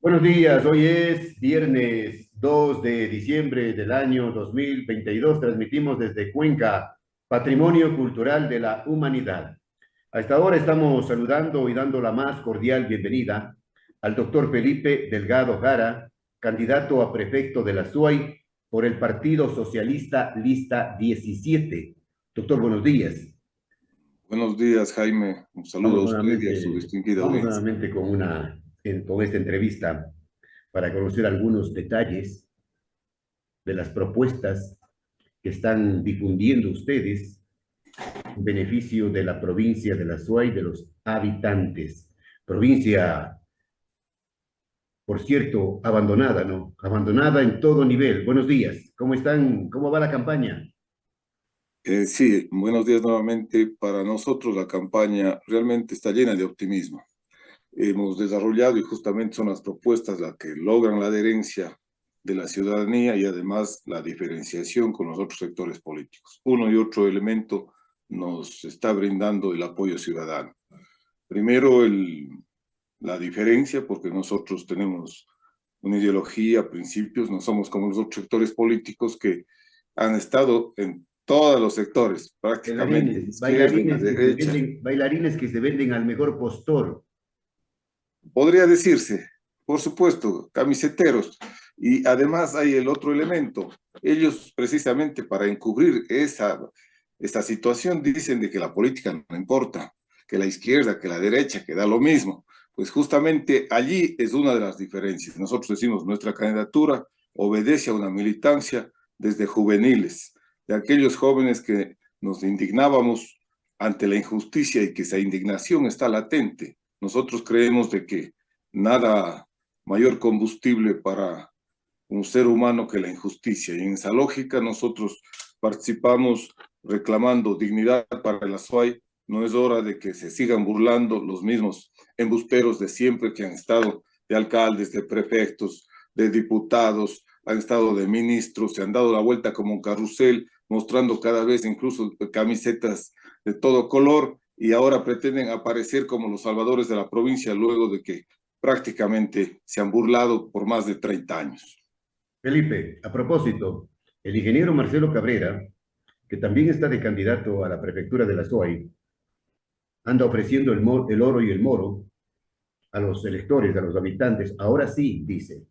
Buenos días, hoy es viernes 2 de diciembre del año 2022. Transmitimos desde Cuenca, Patrimonio Cultural de la Humanidad. A esta hora estamos saludando y dando la más cordial bienvenida al doctor Felipe Delgado Jara, candidato a prefecto de la SUAY por el Partido Socialista Lista 17. Doctor, buenos días. Buenos días, Jaime. Un saludo Vamos a usted y a su nuevamente, distinguida vamos audiencia. nuevamente con esta entrevista para conocer algunos detalles de las propuestas que están difundiendo ustedes en beneficio de la provincia de la SUA y de los habitantes. Provincia, por cierto, abandonada, ¿no? Abandonada en todo nivel. Buenos días. ¿Cómo están? ¿Cómo va la campaña? Sí, buenos días nuevamente. Para nosotros la campaña realmente está llena de optimismo. Hemos desarrollado y justamente son las propuestas las que logran la adherencia de la ciudadanía y además la diferenciación con los otros sectores políticos. Uno y otro elemento nos está brindando el apoyo ciudadano. Primero, la diferencia, porque nosotros tenemos una ideología, principios, no somos como los otros sectores políticos que han estado en todos los sectores, prácticamente en Bailarines, izquierda, en la derecha. bailarines que se venden al mejor postor. Podría decirse, por supuesto, camiseteros. Y además hay el otro elemento. Ellos precisamente para encubrir esa situación dicen de que la política no importa, que la izquierda, que la derecha, que da lo mismo. Pues justamente allí es una de las diferencias. Nosotros decimos, nuestra candidatura obedece a una militancia desde juveniles, de aquellos jóvenes que nos indignábamos ante la injusticia y que esa indignación está latente. Nosotros creemos de que nada mayor combustible para un ser humano que la injusticia. Y en esa lógica nosotros participamos reclamando dignidad para el Azuay. No es hora de que se sigan burlando los mismos embusteros de siempre que han estado de alcaldes, de prefectos, de diputados, han estado de ministros, se han dado la vuelta como un carrusel, mostrando cada vez incluso camisetas de todo color y ahora pretenden aparecer como los salvadores de la provincia luego de que prácticamente se han burlado por más de 30 años. Felipe, a propósito, el ingeniero Marcelo Cabrera, que también está de candidato a la prefectura de la SUAY, anda ofreciendo el oro y el moro a los electores, a los habitantes. Ahora sí, dice,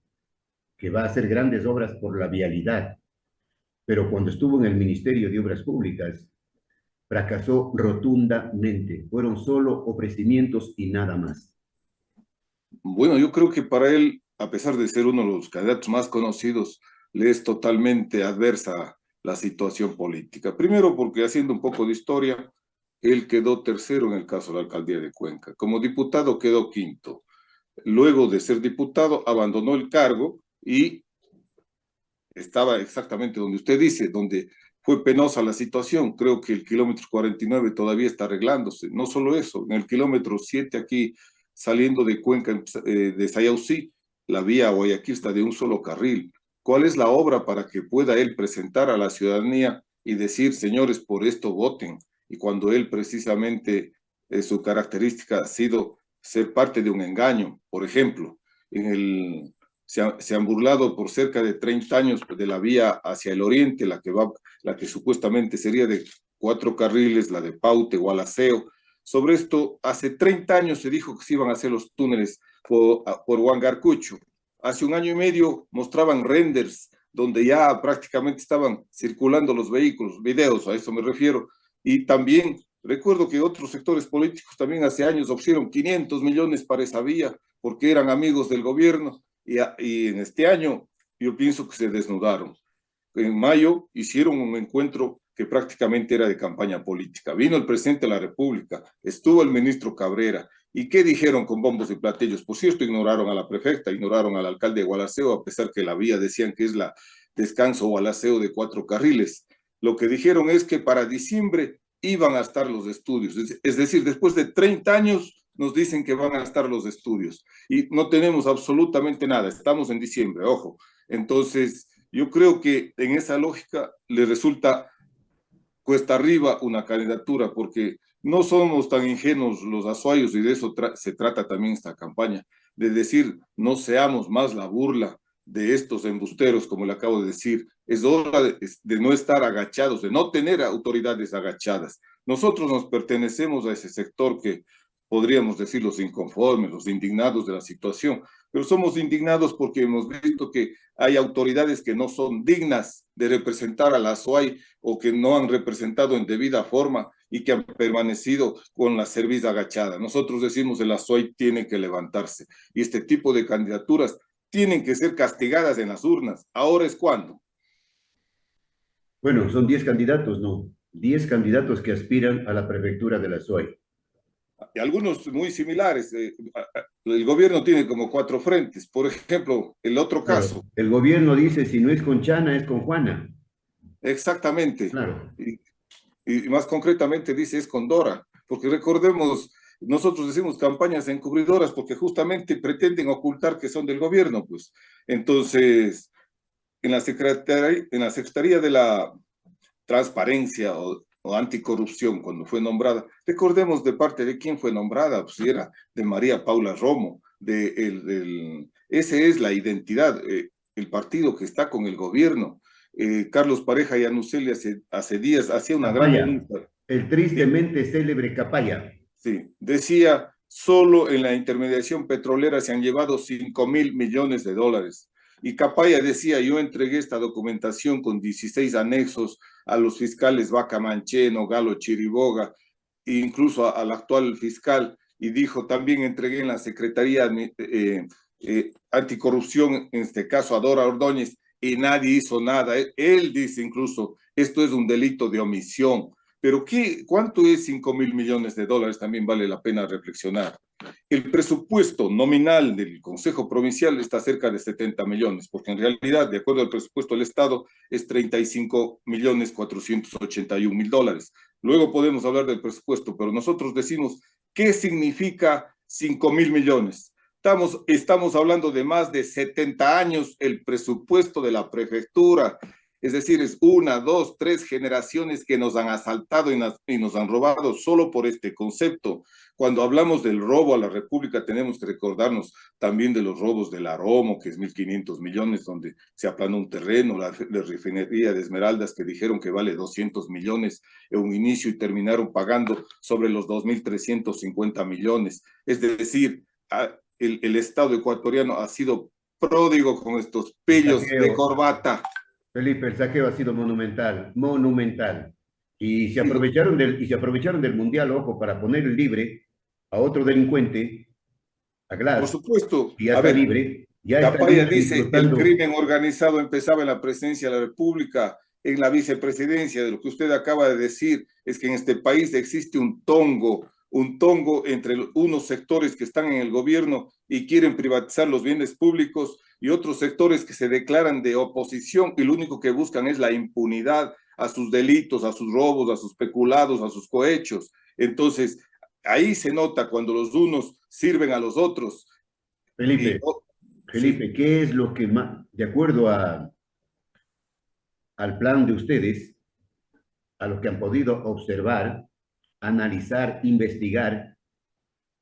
que va a hacer grandes obras por la vialidad, pero cuando estuvo en el Ministerio de Obras Públicas, fracasó rotundamente. Fueron solo ofrecimientos y nada más. Bueno, yo creo que para él, a pesar de ser uno de los candidatos más conocidos, le es totalmente adversa la situación política. Primero porque haciendo un poco de historia, él quedó tercero en el caso de la alcaldía de Cuenca. Como diputado quedó quinto. Luego de ser diputado, abandonó el cargo y estaba exactamente donde usted dice, donde fue penosa la situación. Creo que el kilómetro 49 todavía está arreglándose. No solo eso, en el kilómetro 7 aquí, saliendo de Cuenca, de Sayausí, la vía a Guayaquil está de un solo carril. ¿Cuál es la obra para que pueda él presentar a la ciudadanía y decir, señores, por esto voten? Y cuando él precisamente, su característica ha sido ser parte de un engaño. Por ejemplo, en se han burlado por cerca de 30 años de la vía hacia el oriente, la que supuestamente sería de 4 carriles, la de Paute, Gualaceo. Sobre esto, hace 30 años se dijo que se iban a hacer los túneles por Huangarcucho. Hace un año y medio mostraban renders donde ya prácticamente estaban circulando los vehículos, videos, a eso me refiero. Y también recuerdo que otros sectores políticos también hace años ofrecieron 500 millones para esa vía porque eran amigos del gobierno y en este año yo pienso que se desnudaron. En mayo hicieron un encuentro que prácticamente era de campaña política. Vino el presidente de la República, estuvo el ministro Cabrera. ¿Y qué dijeron con bombos y platillos? Por cierto, ignoraron a la prefecta, ignoraron al alcalde de Gualaceo, a pesar que la vía decían que es la Descanso Gualaceo de 4 carriles. Lo que dijeron es que para diciembre iban a estar los estudios. Es decir, después de 30 años nos dicen que van a estar los estudios y no tenemos absolutamente nada. Estamos en diciembre, ojo. Entonces, yo creo que en esa lógica le resulta cuesta arriba una candidatura porque no somos tan ingenuos los azuayos y de eso se trata también esta campaña. de decir no seamos más la burla de estos embusteros, como le acabo de decir. Es hora de no estar agachados, de no tener autoridades agachadas. Nosotros nos pertenecemos a ese sector que podríamos decir los inconformes, los indignados de la situación, pero somos indignados porque hemos visto que hay autoridades que no son dignas de representar a la SOAI o que no han representado en debida forma y que han permanecido con la cerviz agachada. Nosotros decimos que la SOAI tiene que levantarse y este tipo de candidaturas tienen que ser castigadas en las urnas. Ahora es cuando. Bueno, son 10 candidatos, ¿no? 10 candidatos que aspiran a la prefectura de la SOAI. Y algunos muy similares. El gobierno tiene como 4 frentes. Por ejemplo, el otro Claro, caso. el gobierno dice, si no es con Chana, es con Juana. Exactamente. Claro. Y más concretamente dice es con Dora. Porque recordemos, nosotros decimos campañas encubridoras porque justamente pretenden ocultar que son del gobierno, pues. Entonces, en la Secretaría de la Transparencia o Anticorrupción, cuando fue nombrada, recordemos de parte de quién fue nombrada, pues era de María Paula Romo, ese es la identidad, el partido que está con el gobierno. Carlos Pareja y Anucelia hace días hacía una gran Capaya, denuncia. el Sí, tristemente célebre Capaya. sí, decía, solo en la intermediación petrolera se han llevado 5.000 millones de dólares. Y Capaya decía, yo entregué esta documentación con 16 anexos a los fiscales Vaca Mancheno, Galo Chiriboga, e incluso al actual fiscal, y dijo, también entregué en la Secretaría Anticorrupción, en este caso a Dora Ordóñez, y nadie hizo nada. Él dice incluso, esto es un delito de omisión. Pero ¿cuánto es 5.000 millones de dólares? También vale la pena reflexionar. El presupuesto nominal del Consejo Provincial está cerca de 70 millones, porque en realidad, de acuerdo al presupuesto del Estado, es 35.481.000 dólares. Luego podemos hablar del presupuesto, pero nosotros decimos, ¿qué significa 5.000 millones? Estamos hablando de más de 70 años el presupuesto de la prefectura. Es decir, es 1, 2, 3 generaciones que nos han asaltado y nos han robado solo por este concepto. Cuando hablamos del robo a la República, tenemos que recordarnos también de los robos del Aromo, que es 1.500 millones, donde se aplanó un terreno, la refinería de Esmeraldas, que dijeron que vale 200 millones en un inicio y terminaron pagando sobre los 2.350 millones. Es decir, el Estado ecuatoriano ha sido pródigo con estos El pillos de saqueo, corbata. Felipe, el saqueo ha sido monumental, monumental. Sí, Y se aprovecharon del Mundial, ojo, para poner libre a otro delincuente, a por Glass, supuesto. y A ver, ya está Capaya libre dice, el disfrutando. crimen organizado empezaba en la presidencia de la República, en la vicepresidencia. De lo que usted acaba de decir es que en este país existe un tongo entre unos sectores que están en el gobierno y quieren privatizar los bienes públicos y otros sectores que se declaran de oposición y lo único que buscan es la impunidad a sus delitos, a sus robos, a sus peculados, a sus cohechos. Entonces, ahí se nota cuando los unos sirven a los otros. Y, Felipe, sí. Felipe, ¿qué es lo que más, de acuerdo al plan de ustedes, a lo que han podido observar, analizar, investigar,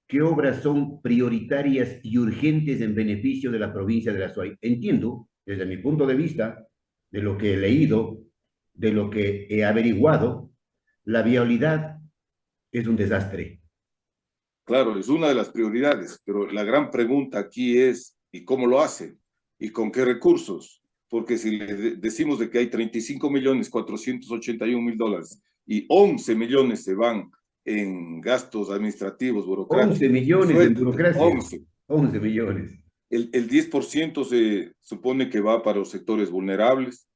qué obras son prioritarias y urgentes en beneficio de la provincia de la SOAI? Entiendo, desde mi punto de vista, de lo que he leído, de lo que he averiguado, la viabilidad es un desastre. Claro, es una de las prioridades, pero la gran pregunta aquí es, ¿y cómo lo hacen? ¿Y con qué recursos? Porque si le decimos de que hay 35.481.000 dólares y 11 millones se van en gastos administrativos, 11 burocráticos, millones en sueldos, burocracia, 11. 11 millones. El 10% se supone que va para los sectores vulnerables,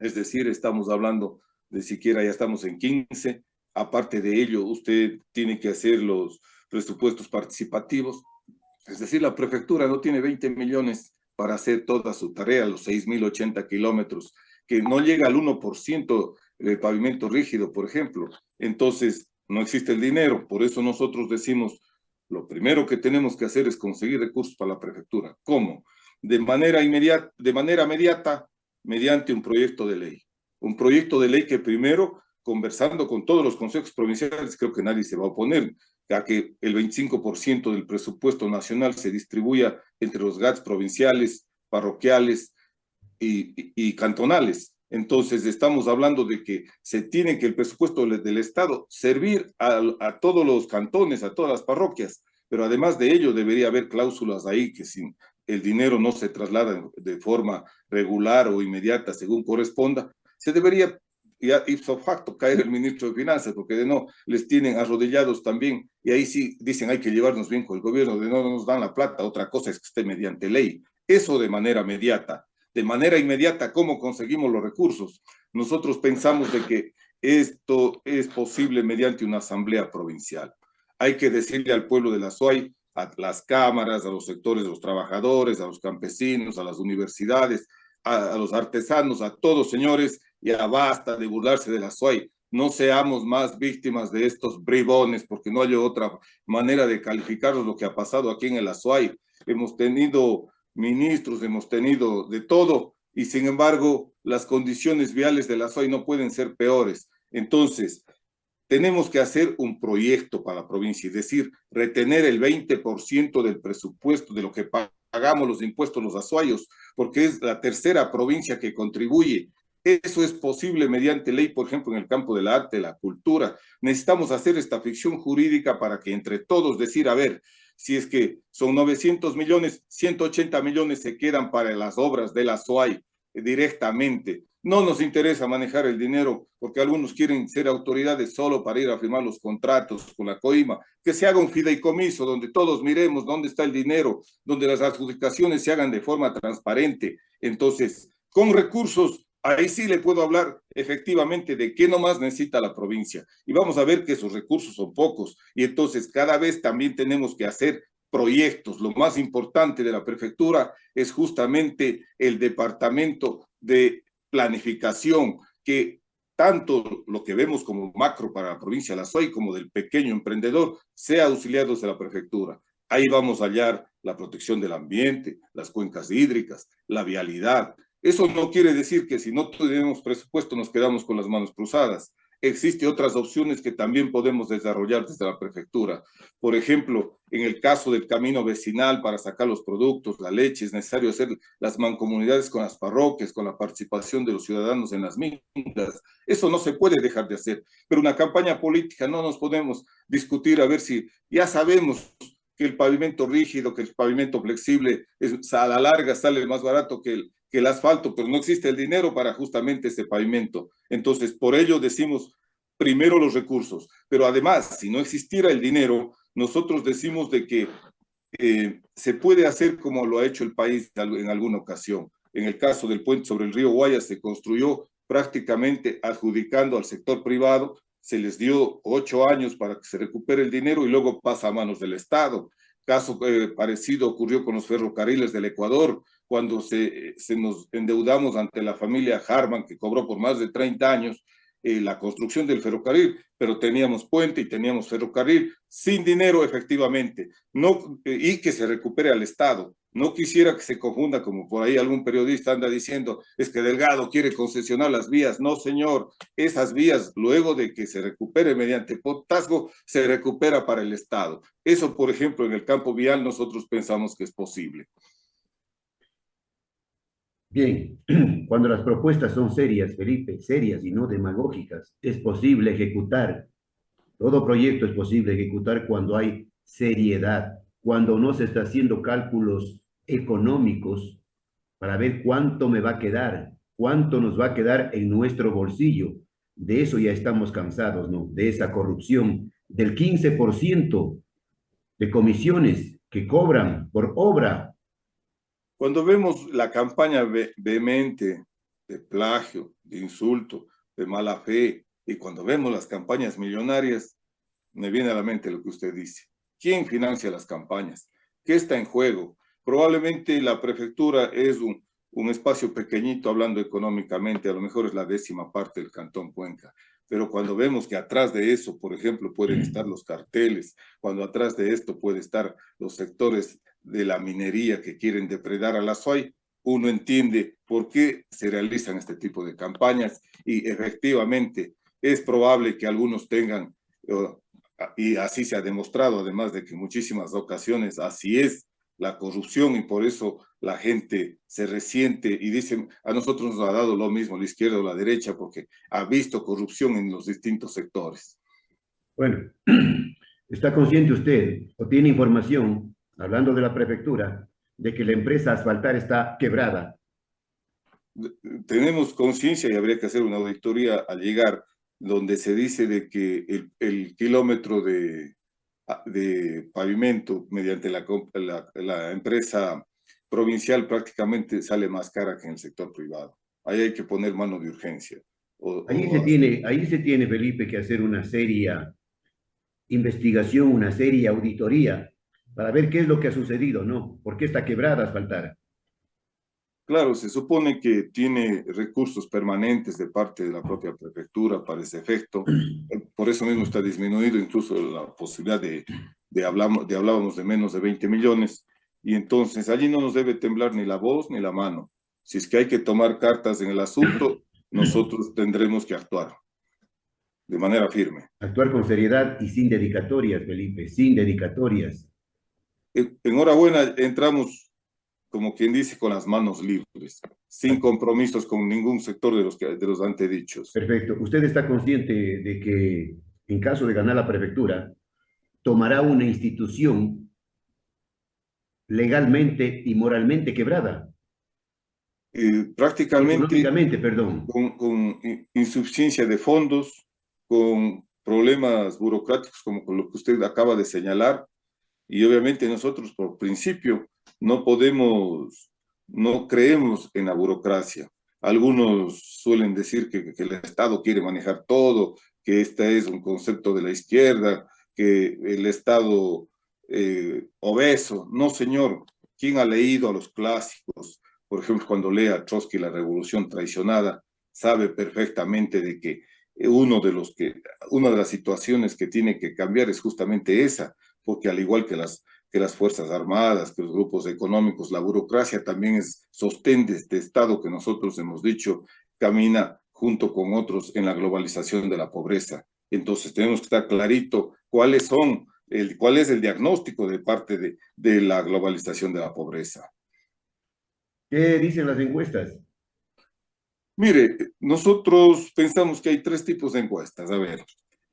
es decir, estamos hablando de siquiera ya estamos en 15. Aparte de ello, usted tiene que hacer los presupuestos participativos. Es decir, la prefectura no tiene 20 millones para hacer toda su tarea, los 6.080 kilómetros, que no llega al 1% del pavimento rígido, por ejemplo. Entonces, no existe el dinero. Por eso nosotros decimos, lo primero que tenemos que hacer es conseguir recursos para la prefectura. ¿Cómo? De manera inmediata, mediante un proyecto de ley. Un proyecto de ley que primero, conversando con todos los consejos provinciales, creo que nadie se va a oponer, a que el 25% del presupuesto nacional se distribuya entre los GATS provinciales, parroquiales y cantonales. Entonces, estamos hablando de que se tiene que el presupuesto del Estado servir a todos los cantones, a todas las parroquias, pero además de ello debería haber cláusulas ahí que si el dinero no se traslada de forma regular o inmediata según corresponda, se debería ipso facto caer el ministro de Finanzas, porque de no les tienen arrodillados también, y ahí sí dicen hay que llevarnos bien con el gobierno, de no nos dan la plata, otra cosa es que esté mediante ley, eso de manera inmediata. De manera inmediata, ¿cómo conseguimos los recursos? Nosotros pensamos de que esto es posible mediante una asamblea provincial. Hay que decirle al pueblo de la SUAY, a las cámaras, a los sectores de los trabajadores, a los campesinos, a las universidades, a los artesanos, a todos, señores, ya basta de burlarse de la SUAY. No seamos más víctimas de estos bribones, porque no hay otra manera de calificarlos lo que ha pasado aquí en el Azuay. Hemos tenido ministros, hemos tenido de todo, y sin embargo, las condiciones viales de la Azuay no pueden ser peores. Entonces, tenemos que hacer un proyecto para la provincia, es decir, retener el 20% del presupuesto de lo que pagamos los impuestos los azuayos, porque es la tercera provincia que contribuye. Eso es posible mediante ley, por ejemplo, en el campo del arte, la cultura. Necesitamos hacer esta ficción jurídica para que entre todos decir, a ver, si es que son 900 millones, 180 millones se quedan para las obras de la SUAY directamente. No nos interesa manejar el dinero porque algunos quieren ser autoridades solo para ir a firmar los contratos con la COIMA. Que se haga un fideicomiso donde todos miremos dónde está el dinero, donde las adjudicaciones se hagan de forma transparente. Entonces, con recursos, ahí sí le puedo hablar efectivamente de qué nomás necesita la provincia. Y vamos a ver que esos recursos son pocos. Y entonces cada vez también tenemos que hacer proyectos. Lo más importante de la prefectura es justamente el departamento de planificación, que tanto lo que vemos como macro para la provincia de la SUAY como del pequeño emprendedor sea auxiliados de la prefectura. Ahí vamos a hallar la protección del ambiente, las cuencas hídricas, la vialidad. Eso no quiere decir que si no tenemos presupuesto nos quedamos con las manos cruzadas. Existen otras opciones que también podemos desarrollar desde la prefectura. Por ejemplo, en el caso del camino vecinal para sacar los productos, la leche, es necesario hacer las mancomunidades con las parroquias, con la participación de los ciudadanos en las mingas. Eso no se puede dejar de hacer. Pero una campaña política no nos podemos discutir a ver si ya sabemos que el pavimento rígido, que el pavimento flexible, a la larga sale más barato que el asfalto, pero no existe el dinero para justamente ese pavimento. Entonces, por ello decimos primero los recursos, pero además, si no existiera el dinero, nosotros decimos de que se puede hacer como lo ha hecho el país en alguna ocasión. En el caso del puente sobre el río Guayas se construyó prácticamente adjudicando al sector privado, se les dio 8 años para que se recupere el dinero y luego pasa a manos del Estado. Caso parecido ocurrió con los ferrocarriles del Ecuador, cuando se nos endeudamos ante la familia Harman, que cobró por más de 30 años la construcción del ferrocarril, pero teníamos puente y teníamos ferrocarril sin dinero efectivamente, no, y que se recupere al Estado. No quisiera que se confunda, como por ahí algún periodista anda diciendo, es que Delgado quiere concesionar las vías. No, señor, esas vías, luego de que se recupere mediante potazgo, se recupera para el Estado. Eso, por ejemplo, en el campo vial nosotros pensamos que es posible. Bien, cuando las propuestas son serias, Felipe, serias y no demagógicas, es posible ejecutar. Todo proyecto es posible ejecutar cuando hay seriedad, cuando no se está haciendo cálculos económicos para ver cuánto me va a quedar, cuánto nos va a quedar en nuestro bolsillo. De eso ya estamos cansados, ¿no? De esa corrupción, del 15% de comisiones que cobran por obra. Cuando vemos la campaña vehemente de plagio, de insulto, de mala fe, y cuando vemos las campañas millonarias, me viene a la mente lo que usted dice. ¿Quién financia las campañas? ¿Qué está en juego? Probablemente la prefectura es un espacio pequeñito hablando económicamente, a lo mejor es la 10ª parte del Cantón Cuenca, pero cuando vemos que atrás de eso, por ejemplo, pueden estar los carteles, cuando atrás de esto puede estar los sectores de la minería que quieren depredar a la SUAY, uno entiende por qué se realizan este tipo de campañas y efectivamente es probable que algunos tengan y así se ha demostrado, además de que en muchísimas ocasiones así es la corrupción y por eso la gente se resiente y dice, a nosotros nos ha dado lo mismo la izquierda o la derecha porque ha visto corrupción en los distintos sectores. Bueno, ¿está consciente usted o tiene información, hablando de la prefectura, de que la empresa Asfaltar está quebrada? Tenemos conciencia y habría que hacer una auditoría al llegar donde se dice de que el kilómetro de pavimento mediante la empresa provincial prácticamente sale más cara que en el sector privado. Ahí hay que poner mano de urgencia. Ahí se tiene, Felipe, que hacer una seria investigación, una seria auditoría para ver qué es lo que ha sucedido, ¿no? ¿Por qué está quebrada Asfaltar? Claro, se supone que tiene recursos permanentes de parte de la propia prefectura para ese efecto. Por eso mismo está disminuido incluso la posibilidad hablábamos de menos de 20 millones. Y entonces allí no nos debe temblar ni la voz ni la mano. Si es que hay que tomar cartas en el asunto, nosotros tendremos que actuar de manera firme. Actuar con seriedad y sin dedicatorias, Felipe, sin dedicatorias. Enhorabuena, entramos como quien dice, con las manos libres, sin compromisos con ningún sector de los antedichos. Perfecto. ¿Usted está consciente de que en caso de ganar la prefectura, tomará una institución legalmente y moralmente quebrada? Prácticamente Económicamente, perdón. con insuficiencia de fondos, con problemas burocráticos como con lo que usted acaba de señalar, y obviamente nosotros por principio no podemos, no creemos en la burocracia. Algunos suelen decir que el Estado quiere manejar todo, que este es un concepto de la izquierda, que el Estado obeso. No, señor. ¿Quién ha leído a los clásicos? Por ejemplo, cuando lee a Trotsky La Revolución Traicionada, sabe perfectamente de que una de las situaciones que tiene que cambiar es justamente esa, porque al igual que las Fuerzas Armadas, que los grupos económicos, la burocracia también es sostén de este Estado que nosotros hemos dicho camina junto con otros en la globalización de la pobreza. Entonces tenemos que estar clarito cuál es el diagnóstico de parte de la globalización de la pobreza. ¿Qué dicen las encuestas? Mire, nosotros pensamos que hay tres tipos de encuestas. A ver,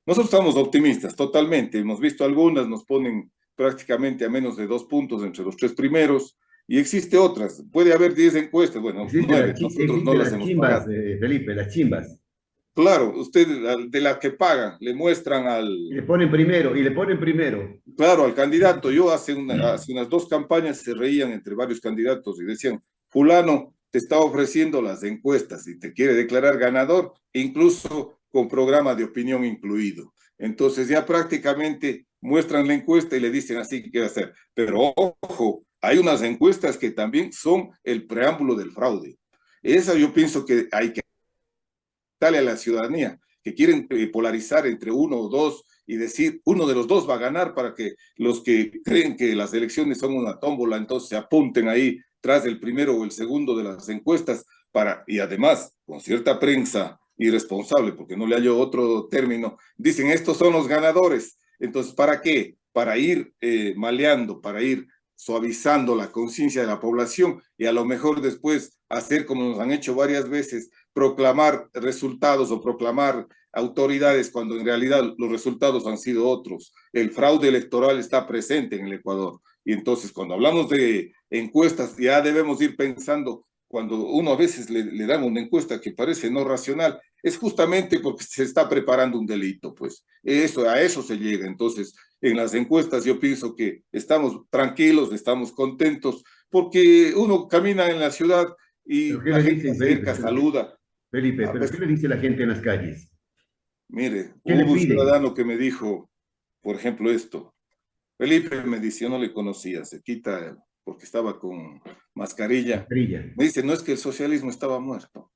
nosotros estamos optimistas totalmente. Hemos visto algunas, nos ponen prácticamente a menos de 2 puntos entre los tres primeros, y existe otras. Puede haber 10 encuestas, bueno, 9, nosotros no Existen las las hemos chimbas, pagado. Felipe, las chimbas. Claro, usted de la que pagan, le muestran Y le ponen primero, y le ponen primero. claro, al candidato. Yo hace unas 2 campañas se reían entre varios candidatos y decían, fulano te está ofreciendo las encuestas y te quiere declarar ganador, incluso con programa de opinión incluido. Entonces ya prácticamente muestran la encuesta y le dicen así que va a hacer. Pero ojo, hay unas encuestas que también son el preámbulo del fraude. Esa yo pienso que hay que darle a la ciudadanía, que quieren polarizar entre uno o dos y decir uno de los dos va a ganar para que los que creen que las elecciones son una tómbola, entonces se apunten ahí tras el primero o el segundo de las encuestas y además con cierta prensa irresponsable, porque no le hallo otro término, dicen estos son los ganadores. Entonces, ¿para qué? Para ir maleando, para ir suavizando la conciencia de la población y a lo mejor después hacer como nos han hecho varias veces, proclamar resultados o proclamar autoridades cuando en realidad los resultados han sido otros. El fraude electoral está presente en el Ecuador. Y entonces cuando hablamos de encuestas ya debemos ir pensando, cuando uno a veces le dan una encuesta que parece no racional, es justamente porque se está preparando un delito, pues a eso se llega. Entonces, en las encuestas yo pienso que estamos tranquilos, estamos contentos, porque uno camina en la ciudad ¿Pero y qué la le gente se dicen, Felipe? acerca, saluda. Felipe, A ¿pero qué veces, le dice la gente en las calles? mire, ¿Qué le hubo un piden? ciudadano que me dijo, por ejemplo, esto. Felipe me dice, yo no le conocía, se quita porque estaba con mascarilla. Mascarilla. Me dice, no es que el socialismo estaba muerto.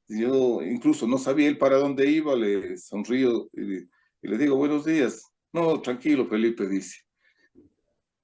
Yo incluso no sabía él para dónde iba, le sonrío y le digo, buenos días. No, tranquilo, Felipe, dice,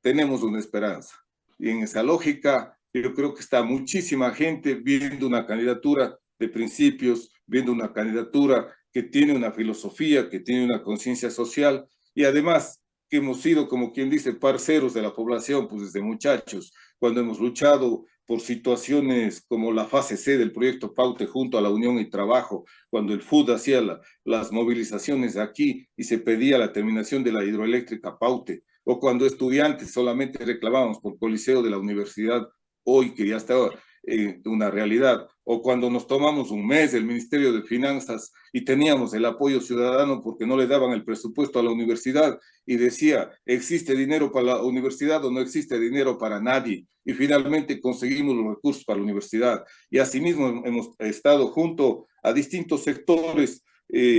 tenemos una esperanza. Y en esa lógica, yo creo que está muchísima gente viendo una candidatura de principios, viendo una candidatura que tiene una filosofía, que tiene una conciencia social, y además que hemos sido, como quien dice, parceros de la población, pues desde muchachos, cuando hemos luchado por situaciones como la fase C del proyecto Paute junto a la Unión y Trabajo, cuando el FUD hacía las movilizaciones aquí y se pedía la terminación de la hidroeléctrica Paute, o cuando estudiantes solamente reclamábamos por Coliseo de la Universidad, hoy que ya está una realidad, o cuando nos tomamos un mes del Ministerio de Finanzas y teníamos el apoyo ciudadano porque no le daban el presupuesto a la universidad y decía, ¿existe dinero para la universidad o no existe dinero para nadie? Y finalmente conseguimos los recursos para la universidad. Y asimismo hemos estado junto a distintos sectores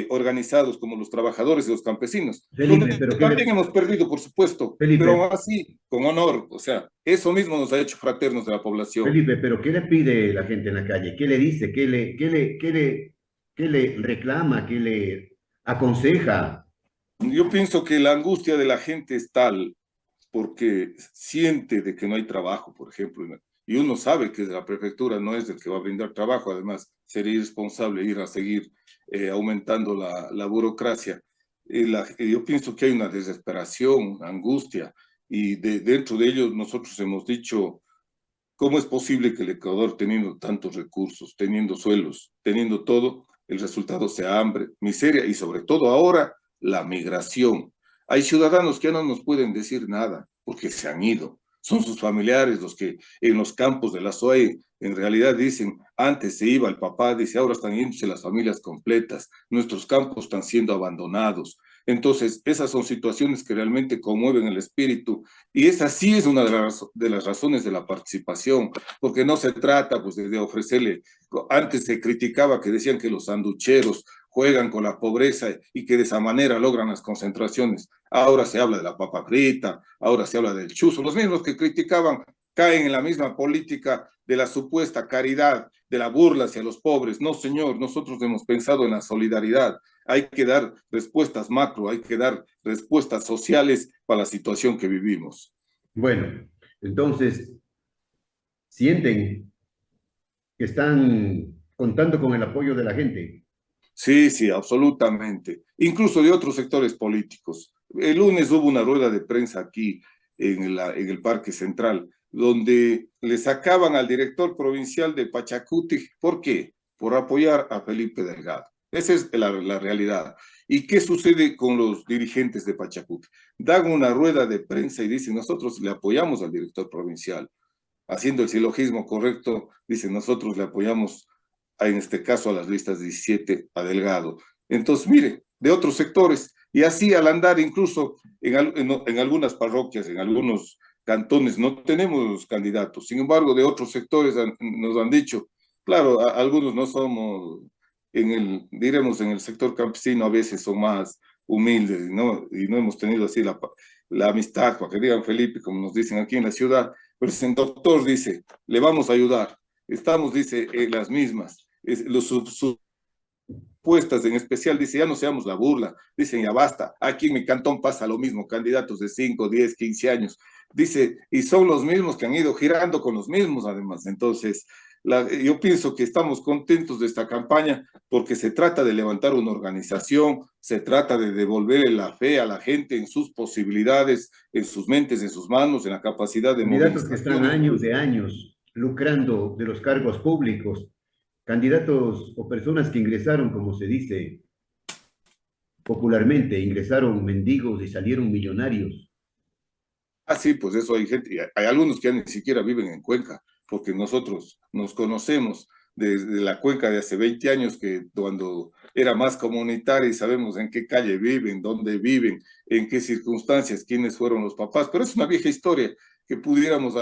organizados como los trabajadores y los campesinos, Felipe, donde pero también hemos perdido, por supuesto, pero Felipe, aún así, con honor, o sea, eso mismo nos ha hecho fraternos de la población. Felipe, pero ¿qué le pide la gente en la calle? ¿Qué le dice? ¿Qué le reclama? ¿Qué le aconseja? Yo pienso que la angustia de la gente es tal porque siente de que no hay trabajo, por ejemplo, y uno sabe que la prefectura no es el que va a brindar trabajo, además sería irresponsable ir a seguir aumentando la burocracia. Yo pienso que hay una desesperación, una angustia, y dentro de ellos nosotros hemos dicho, ¿cómo es posible que el Ecuador, teniendo tantos recursos, teniendo suelos, teniendo todo, el resultado sea hambre, miseria y sobre todo ahora la migración? Hay ciudadanos que ya no nos pueden decir nada porque se han ido. Son sus familiares los que en los campos de la SOE en realidad dicen, antes se iba el papá, dice, ahora están yéndose las familias completas, nuestros campos están siendo abandonados. Entonces, esas son situaciones que realmente conmueven el espíritu y esa sí es una de las razones de la participación, porque no se trata pues, de ofrecerle, antes se criticaba que decían que los sanducheros juegan con la pobreza y que de esa manera logran las concentraciones. Ahora se habla de la papa frita, ahora se habla del chuzo. Los mismos que criticaban caen en la misma política de la supuesta caridad, de la burla hacia los pobres. No, señor, nosotros hemos pensado en la solidaridad. Hay que dar respuestas macro, hay que dar respuestas sociales para la situación que vivimos. Bueno, entonces, sienten que están contando con el apoyo de la gente. Sí, sí, absolutamente. Incluso de otros sectores políticos. El lunes hubo una rueda de prensa aquí en el Parque Central, donde le sacaban al director provincial de Pachacuti. ¿Por qué? Por apoyar a Felipe Delgado. Esa es la realidad. ¿Y qué sucede con los dirigentes de Pachacuti? Dan una rueda de prensa y dicen, nosotros le apoyamos al director provincial. Haciendo el silogismo correcto, dicen, nosotros le apoyamos en este caso a las listas 17 a Delgado. Entonces, mire, de otros sectores, y así al andar incluso en algunas parroquias, en algunos cantones, no tenemos candidatos. Sin embargo, de otros sectores nos han dicho, claro, algunos no somos, diremos, en el sector campesino a veces son más humildes, y no hemos tenido así la amistad, para que digan Felipe, como nos dicen aquí en la ciudad, pero el doctor dice, le vamos a ayudar. Estamos, dice, las mismas los supuestas en especial, dice, ya no seamos la burla, dicen, ya basta, aquí en mi cantón pasa lo mismo, candidatos de 5, 10, 15 años, dice, y son los mismos que han ido girando con los mismos además, entonces, yo pienso que estamos contentos de esta campaña porque se trata de levantar una organización, se trata de devolverle la fe a la gente en sus posibilidades, en sus mentes, en sus manos, en la capacidad de Candidatos que están movilización años incluso. de años lucrando de los cargos públicos, candidatos o personas que ingresaron, como se dice popularmente, ingresaron mendigos y salieron millonarios. Ah, sí, pues eso hay gente, hay algunos que ya ni siquiera viven en Cuenca, porque nosotros nos conocemos desde la Cuenca de hace 20 años, que cuando era más comunitaria y sabemos en qué calle viven, dónde viven, en qué circunstancias, quiénes fueron los papás, pero es una vieja historia que pudiéramos,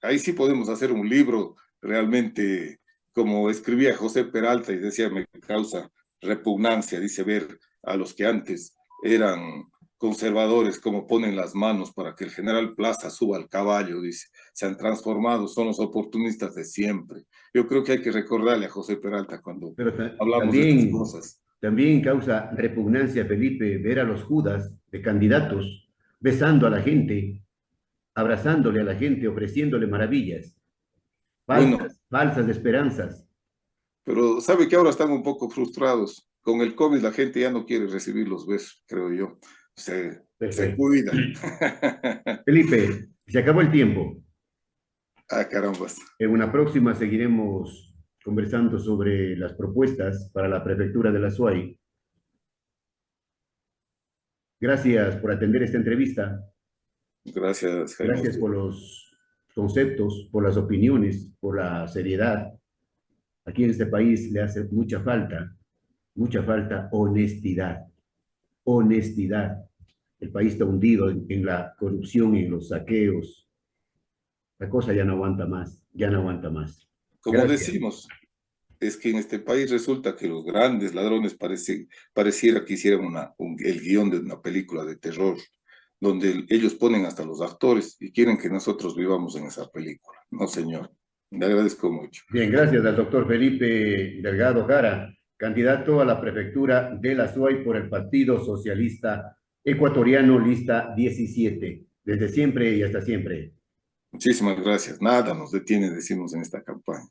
ahí sí podemos hacer un libro realmente, como escribía José Peralta y decía, me causa repugnancia, dice, ver a los que antes eran conservadores, como ponen las manos para que el general Plaza suba al caballo, dice, se han transformado, son los oportunistas de siempre. Yo creo que hay que recordarle a José Peralta cuando Pero hablamos de estas también, cosas. también causa repugnancia, Felipe, ver a los Judas de candidatos besando a la gente, abrazándole a la gente, ofreciéndole maravillas, Bueno, falsas esperanzas. pero sabe que ahora están un poco frustrados. Con el COVID la gente ya no quiere recibir los besos, creo yo. se Perfecto. cuida. Felipe, se acabó el tiempo. Ah, caramba. En una próxima seguiremos conversando sobre las propuestas para la prefectura de la SUAY. Gracias por atender esta entrevista. Gracias, Jaime. Gracias por los conceptos, por las opiniones, por la seriedad. Aquí en este país le hace mucha falta honestidad. Honestidad. El país está hundido en la corrupción y en los saqueos. La cosa ya no aguanta más, ya no aguanta más. Como Gracias. decimos, es que en este país resulta que los grandes ladrones pareciera que hicieran el guión de una película de terror, donde ellos ponen hasta los actores y quieren que nosotros vivamos en esa película. No, señor. Le agradezco mucho. Bien, gracias al doctor Felipe Delgado Jara, candidato a la prefectura de la SUAY por el Partido Socialista Ecuatoriano, lista 17. Desde siempre y hasta siempre. Muchísimas gracias. Nada nos detiene, decimos en esta campaña.